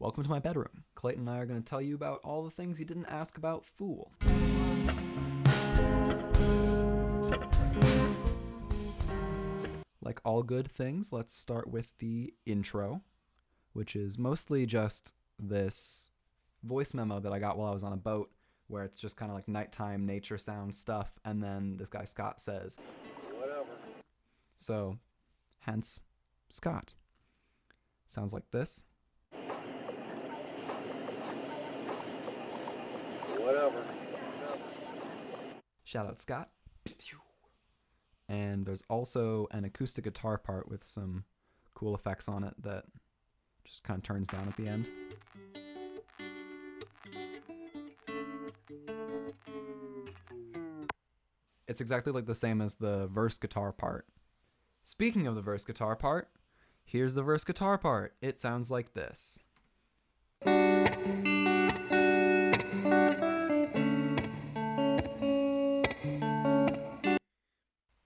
Welcome to my bedroom. Clayton and I are going to tell you about all the things you didn't ask about Fool. Like all good things, let's start with the intro, which is mostly just this voice memo that I got while I was on a boat, where it's just kind of like nighttime nature sound stuff, and then this guy Scott says, "Whatever." So, hence, Scott. Sounds like this. Whatever. Shout out Scott. And there's also an acoustic guitar part with some cool effects on it that just kind of turns down at the end. It's exactly like the same as the verse guitar part. Speaking of the verse guitar part, here's the verse guitar part. It sounds like this.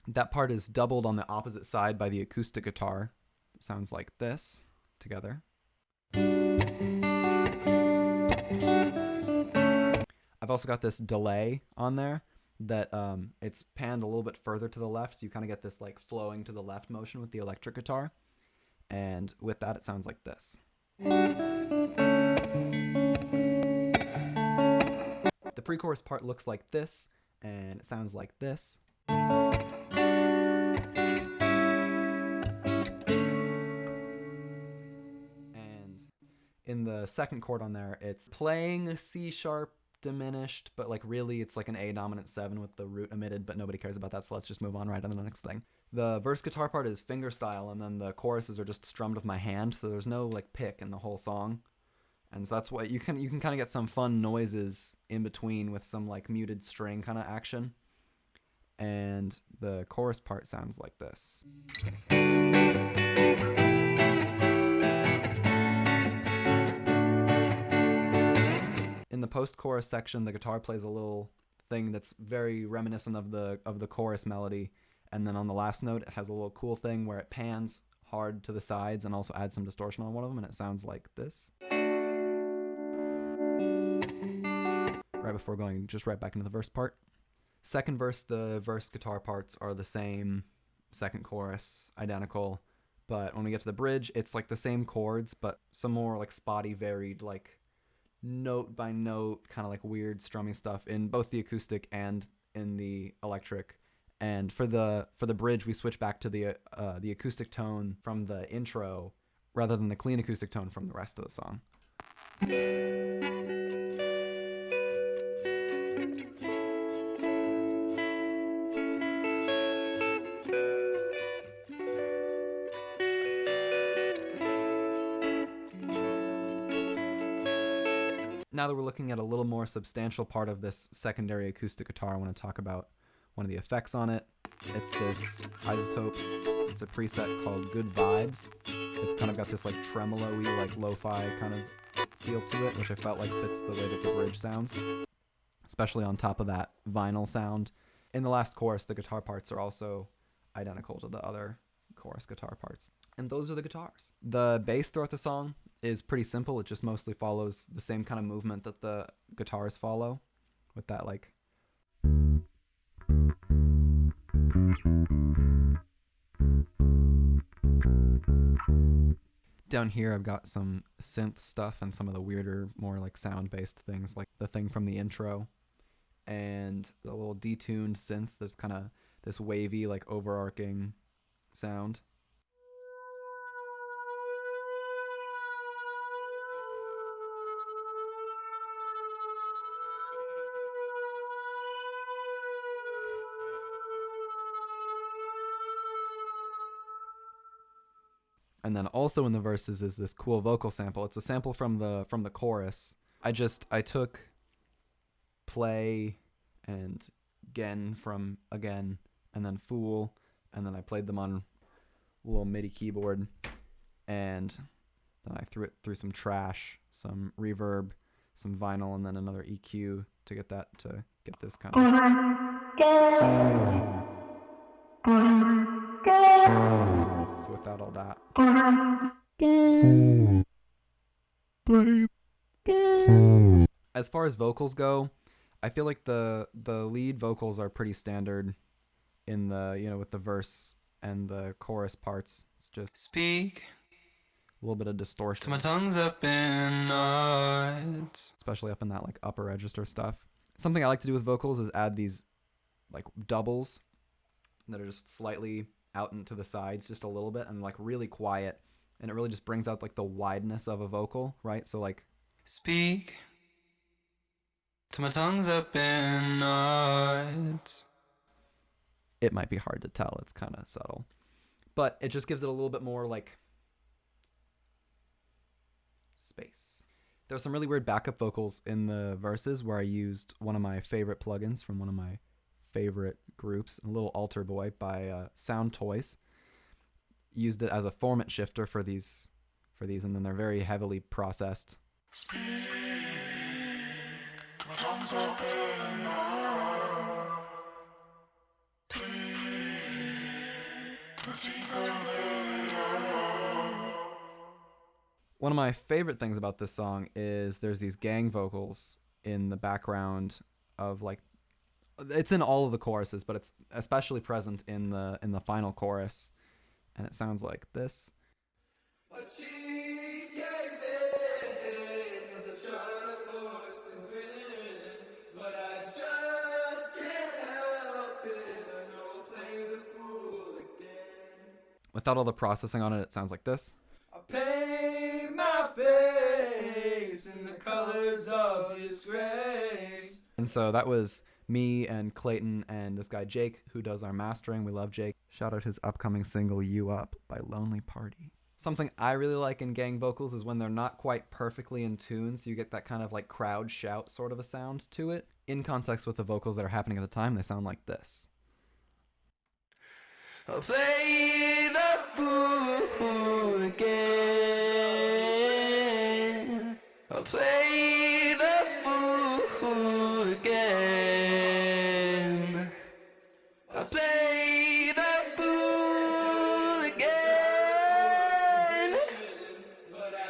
That part is doubled on the opposite side by the acoustic guitar. It sounds like this together. I've also got this delay on there that it's panned a little bit further to the left, so you kind of get this like flowing to the left motion with the electric guitar. And with that, it sounds like this. The pre-chorus part looks like this, and it sounds like this. In the second chord on there, it's playing a C sharp diminished, but like really it's like an A dominant 7 with the root omitted, but nobody cares about that, so let's just move on right on to the next thing. The verse guitar part is fingerstyle, and then the choruses are just strummed with my hand, so there's no like pick in the whole song. And so that's what you can kind of get some fun noises in between with some like muted string kind of action. And the chorus part sounds like this. In the post-chorus section, the guitar plays a little thing that's very reminiscent of the chorus melody, and then on the last note, it has a little cool thing where it pans hard to the sides and also adds some distortion on one of them, and it sounds like this. Right before going just right back into the verse part. Second verse, the verse guitar parts are the same. Second chorus, identical. But when we get to the bridge, it's like the same chords, but some more like spotty, varied, like note by note, kind of like weird strumming stuff in both the acoustic and in the electric. And for the bridge, we switch back to the acoustic tone from the intro rather than the clean acoustic tone from the rest of the song. Now that we're looking at a little more substantial part of this secondary acoustic guitar, I want to talk about one of the effects on it. It's this iZotope. It's a preset called Good Vibes. It's kind of got this like tremolo-y, like lo-fi kind of feel to it, which I felt like fits the way that the bridge sounds, especially on top of that vinyl sound. In the last chorus, the guitar parts are also identical to the other chorus guitar parts. And those are the guitars. The bass throughout the song is pretty simple. It just mostly follows the same kind of movement that the guitars follow, with that like down here. I've got some synth stuff and some of the weirder, more like sound-based things, like the thing from the intro, and a little detuned synth that's kind of this wavy, like overarching sound. And then also in the verses is this cool vocal sample. It's a sample from the chorus. I took play and gen from again, and then fool, and then I played them on a little MIDI keyboard, and then I threw it through some trash, some reverb, some vinyl, and then another EQ to get this kind of. So without all that. As far as vocals go, I feel like the lead vocals are pretty standard in the, with the verse and the chorus parts. It's just Speak a little bit of distortion. till my tongue's up in knots. Especially up in that like upper register stuff. Something I like to do with vocals is add these like doubles that are just slightly out into the sides just a little bit and like really quiet, and it really just brings out like the wideness of a vocal, right? So like Speak till my tongue's up in knots. it might be hard to tell, it's kind of subtle, but it just gives it a little bit more like space. There's some really weird backup vocals in the verses where I used one of my favorite plugins from one of my favorite groups, a little altar boy by Sound Toys. Used it as a format shifter for these, and then they're very heavily processed. One of my favorite things about this song is there's these gang vocals in the background of like, it's in all of the choruses, but it's especially present in the final chorus, and it sounds like this. Without all the processing on it, it sounds like this. I paint my face in the colors of disgrace. And so that was me and Clayton and this guy Jake, who does our mastering. We love Jake. Shout out his upcoming single You Up by Lonely Party. Something I really like in gang vocals is when they're not quite perfectly in tune, so you get that kind of like crowd shout sort of a sound to it. In context with the vocals that are happening at the time, they sound like this. I'll play the fool again. I'll play the fool again. I'll play the fool again.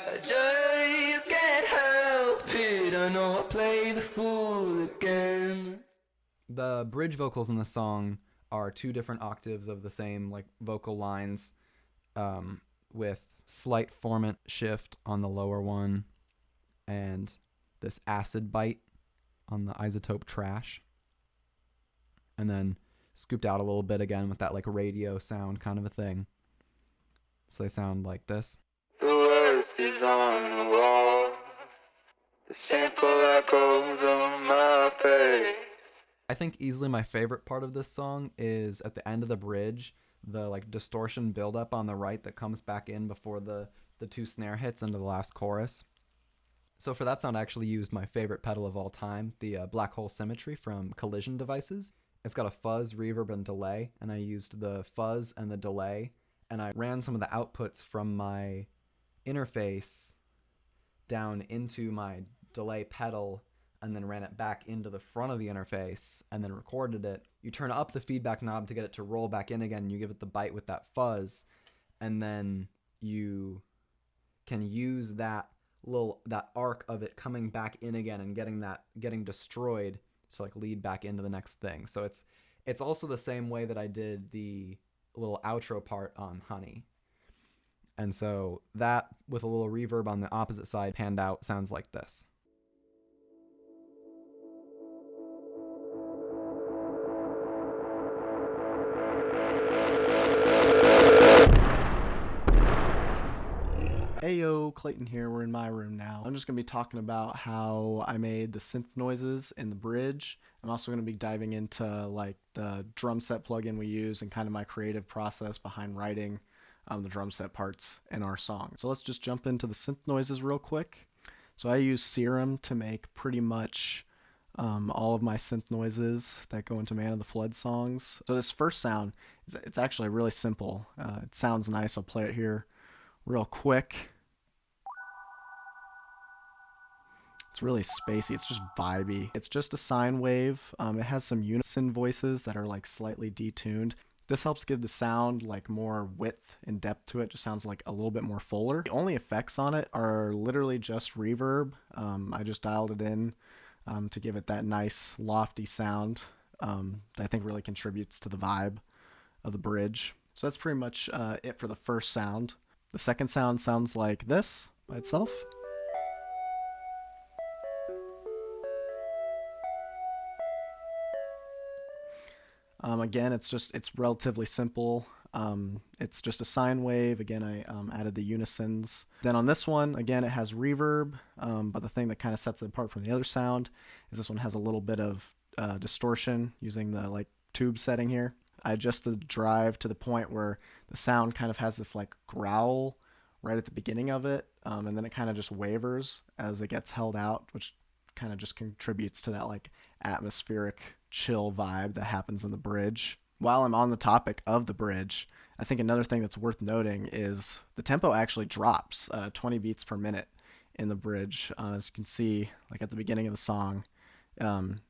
I just can't help it. I know I'll play the fool again. The bridge vocals in the song are two different octaves of the same like vocal lines, with slight format shift on the lower one and this acid bite on the isotope trash, and then scooped out a little bit again with that like radio sound kind of a thing. So they sound like this. The worst is on the wall. The shameful echoes on my face. I think easily my favorite part of this song is at the end of the bridge, the like distortion buildup on the right that comes back in before the two snare hits into the last chorus. So for that sound, I actually used my favorite pedal of all time, the Black Hole Symmetry from Collision Devices. It's got a fuzz, reverb, and delay, and I used the fuzz and the delay, and I ran some of the outputs from my interface down into my delay pedal, and then ran it back into the front of the interface, and then recorded it. You turn up the feedback knob to get it to roll back in again, and you give it the bite with that fuzz, and then you can use that arc of it coming back in again and getting destroyed to like lead back into the next thing. So it's also the same way that I did the little outro part on Honey. And so that with a little reverb on the opposite side panned out sounds like this. Heyo, Clayton here. We're in my room now. I'm just going to be talking about how I made the synth noises in the bridge. I'm also going to be diving into like the drum set plugin we use and kind of my creative process behind writing the drum set parts in our song. So let's just jump into the synth noises real quick. So I use Serum to make pretty much all of my synth noises that go into Man of the Flood songs. So this first sound, it's actually really simple. It sounds nice. I'll play it here real quick. It's really spacey. It's just vibey. It's just a sine wave. It has some unison voices that are like slightly detuned. This helps give the sound like more width and depth to it. Just sounds like a little bit more fuller. The only effects on it are literally just reverb. I just dialed it in to give it that nice lofty sound that I think really contributes to the vibe of the bridge. So that's pretty much it for the first sound. The second sound sounds like this by itself. Again, it's relatively simple. It's just a sine wave. Again, I added the unisons. Then on this one, again, it has reverb, but the thing that kind of sets it apart from the other sound is this one has a little bit of distortion using the like tube setting here. I adjusted the drive to the point where the sound kind of has this like growl right at the beginning of it, and then it kind of just wavers as it gets held out, which kind of just contributes to that like atmospheric chill vibe that happens in the bridge. While I'm on the topic of the bridge, I think another thing that's worth noting is the tempo actually drops 20 beats per minute in the bridge. As you can see, like at the beginning of the song,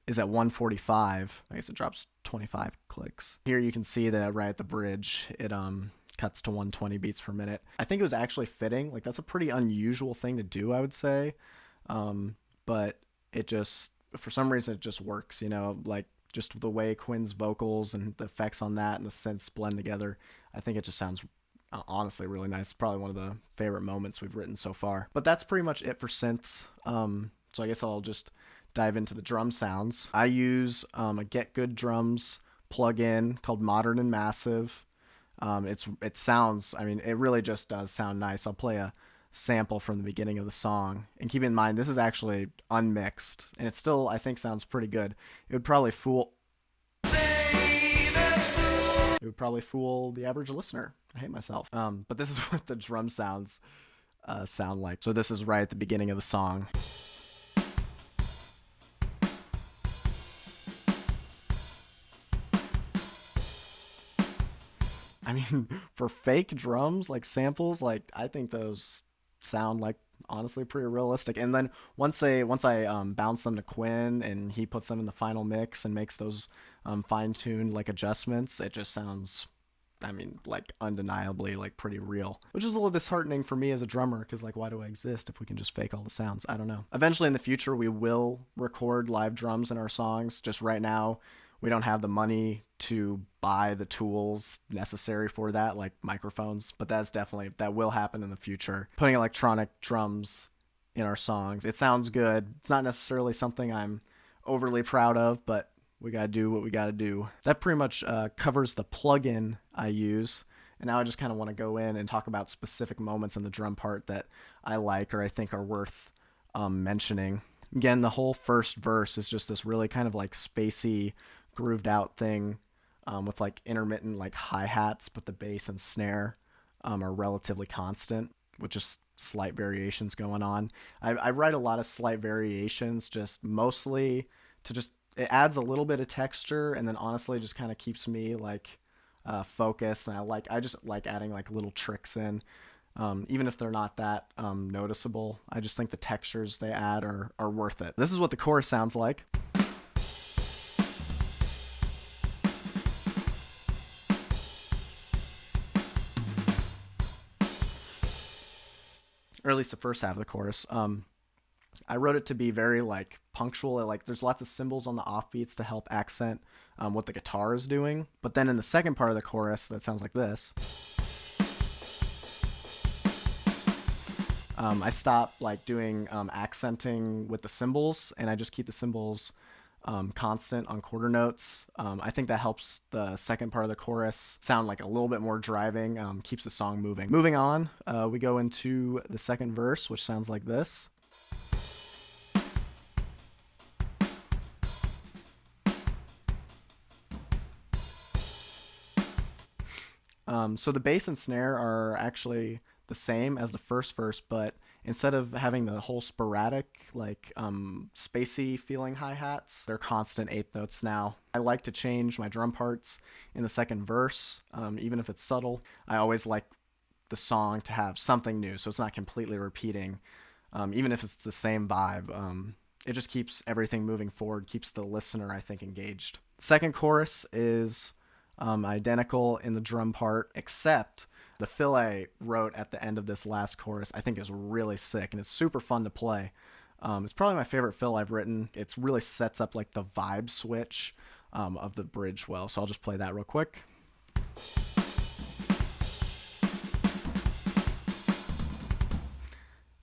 is at 145. I guess it drops 25 clicks. Here you can see that right at the bridge, it cuts to 120 beats per minute. I think it was actually fitting. Like that's a pretty unusual thing to do, I would say. But it just, for some reason, it just works, you know, like just the way Quinn's vocals and the effects on that and the synths blend together. I think it just sounds honestly really nice. Probably one of the favorite moments we've written so far. But that's pretty much it for synths. So I guess I'll just dive into the drum sounds. I use a Get Good Drums plugin called Modern and Massive. It sounds, I mean, it really just does sound nice. I'll play a sample from the beginning of the song, and keep in mind this is actually unmixed, and it still I think sounds pretty good. It would probably fool the average listener. I hate myself. But this is what the drum sounds sound like. So this is right at the beginning of the song. I mean, for fake drums, like samples, like I think those sound like honestly pretty realistic. And then once I bounce them to Quinn and he puts them in the final mix and makes those fine-tuned like adjustments, it just sounds, I mean, like undeniably like pretty real, which is a little disheartening for me as a drummer, because like why do I exist if we can just fake all the sounds? I don't know. Eventually in the future we will record live drums in our songs. Just right now we don't have the money to buy the tools necessary for that, like microphones, but that will happen in the future. Putting electronic drums in our songs, it sounds good. It's not necessarily something I'm overly proud of, but we gotta do what we gotta do. That pretty much covers the plugin I use. And now I just kind of want to go in and talk about specific moments in the drum part that I like or I think are worth mentioning. Again, the whole first verse is just this really kind of like spacey, grooved out thing with like intermittent like hi-hats, but the bass and snare are relatively constant with just slight variations going on. I write a lot of slight variations, just mostly to just, it adds a little bit of texture, and then honestly just kind of keeps me like focused. And I just like adding like little tricks in, even if they're not that noticeable. I just think the textures they add are worth it. This is what the chorus sounds like. Or at least the first half of the chorus. I wrote it to be very like punctual. Like there's lots of cymbals on the offbeats to help accent what the guitar is doing. But then in the second part of the chorus, that sounds like this. I stop like doing accenting with the cymbals, and I just keep the cymbals constant on quarter notes. I think that helps the second part of the chorus sound like a little bit more driving, keeps the song moving. Moving on, we go into the second verse, which sounds like this. So the bass and snare are actually the same as the first verse, but instead of having the whole sporadic, like spacey feeling hi-hats, they're constant eighth notes now. I like to change my drum parts in the second verse, even if it's subtle. I always like the song to have something new, so it's not completely repeating, even if it's the same vibe. It just keeps everything moving forward, keeps the listener, I think, engaged. Second chorus is identical in the drum part, except the fill I wrote at the end of this last chorus I think is really sick, and it's super fun to play. It's probably my favorite fill I've written. It really sets up like the vibe switch of the bridge well, so I'll just play that real quick.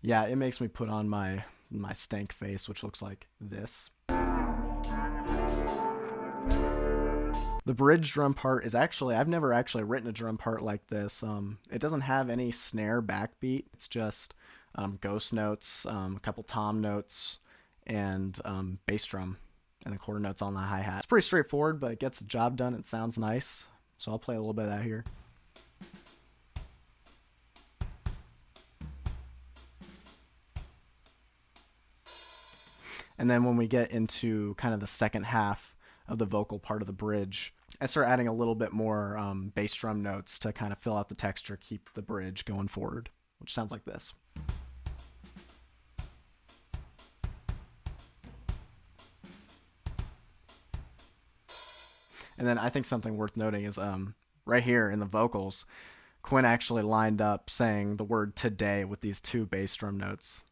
Yeah, it makes me put on my stank face, which looks like this. The bridge drum part is actually, I've never actually written a drum part like this. It doesn't have any snare backbeat. It's just ghost notes, a couple tom notes, and bass drum, and the quarter notes on the hi-hat. It's pretty straightforward, but it gets the job done. It sounds nice. So I'll play a little bit of that here. And then when we get into kind of the second half of the vocal part of the bridge, I start adding a little bit more bass drum notes to kind of fill out the texture, keep the bridge going forward, which sounds like this. And then I think something worth noting is right here in the vocals, Quinn actually lined up saying the word today with these two bass drum notes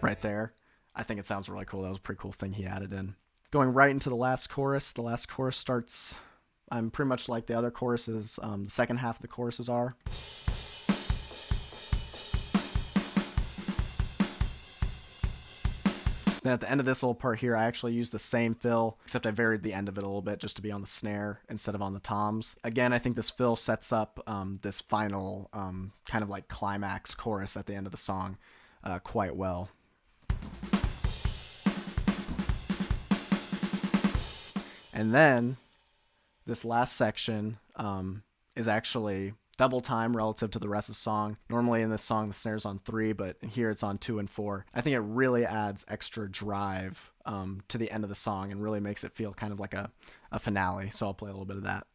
right there. I think it sounds really cool. That was a pretty cool thing he added in. Going right into the last chorus starts, I'm pretty much like the other choruses, the second half of the choruses are. Then at the end of this little part here, I actually used the same fill, except I varied the end of it a little bit just to be on the snare instead of on the toms. Again, I think this fill sets up this final kind of like climax chorus at the end of the song quite well. And then this last section is actually double time relative to the rest of the song. Normally in this song the snare's on 3, but here it's on 2 and 4. I think it really adds extra drive to the end of the song and really makes it feel kind of like a finale. So I'll play a little bit of that.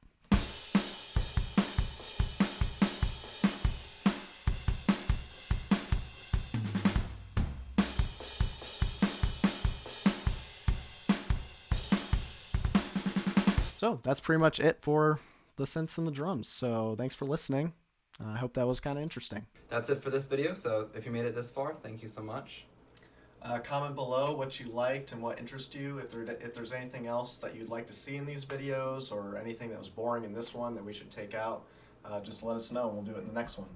So that's pretty much it for the synths and the drums. So thanks for listening. I hope that was kind of interesting. That's it for this video, so if you made it this far, thank you so much. Comment below what you liked and what interests you. If there's anything else that you'd like to see in these videos or anything that was boring in this one that we should take out, just let us know and we'll do it in the next one.